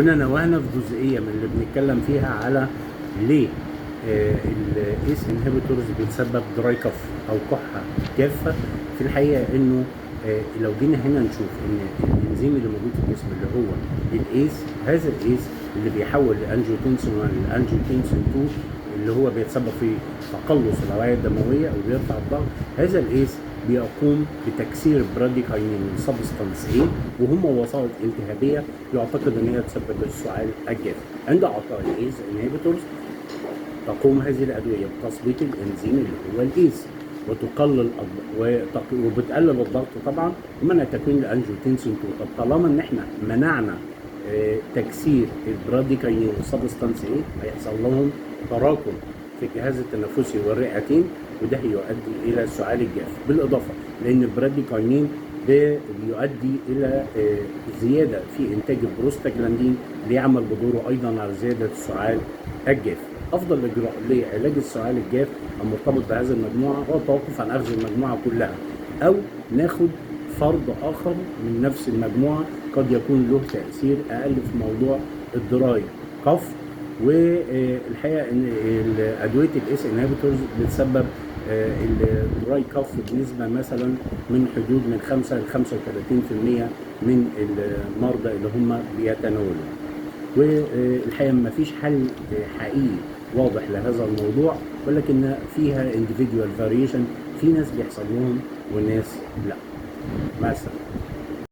كنا نوهنا في جزئية من اللي بنتكلم فيها على ليه الايس انهبيتورز بتسبب دراي كف او كحة جافة. في الحقيقة انه لو جينا هنا نشوف ان الانزيم اللي موجود في الجسم اللي هو الايس، هذا الايس اللي بيحول الانجيوتنسين 1 للانجيوتنسين 2 اللي هو بيتسبب في تقلص الاوعية الدموية او بيرفع الضغط. هذا الايس بيقوم بتكسير براديكاينين من سبستانس A، وهم وسائط التهابيه يعتقد ان هي تسبب السعال الجاف. عند اعطاء الايز انهبيتورز تقوم هذه الادويه بتثبيط الانزيم اللي هو الايز وتقلل وبتقلل الضغط طبعا ومنع تكوين الانجيوتنسين 2. طب طالما ان احنا منعنا تكسير البراديكاينين سبستانس A، هيحصل لهم تراكم في الجهاز التنفسي والرئتين، وده هيؤدي الى السعال الجاف. بالاضافه لان البراديكاينين بيؤدي الى زياده في انتاج البروستاجلاندين اللي يعمل بدوره ايضا على زياده السعال الجاف. افضل اجراء لعلاج السعال الجاف المرتبط بهذه المجموعه هو التوقف عن اخذ المجموعه كلها، او ناخد فرد اخر من نفس المجموعه قد يكون له تاثير اقل في موضوع الدراي كف. والحقيقه ان ادويه الاس انهبيتورز بتسبب الدراي كف بنسبه مثلا من حدود من 5 ل 35% من المرضى اللي هم بيتناولوا. والحقيقه ما فيش حل حقيقي واضح لهذا الموضوع، ولكن فيها individual variation، في ناس بيحصل لهم وناس لا. مع السلامه.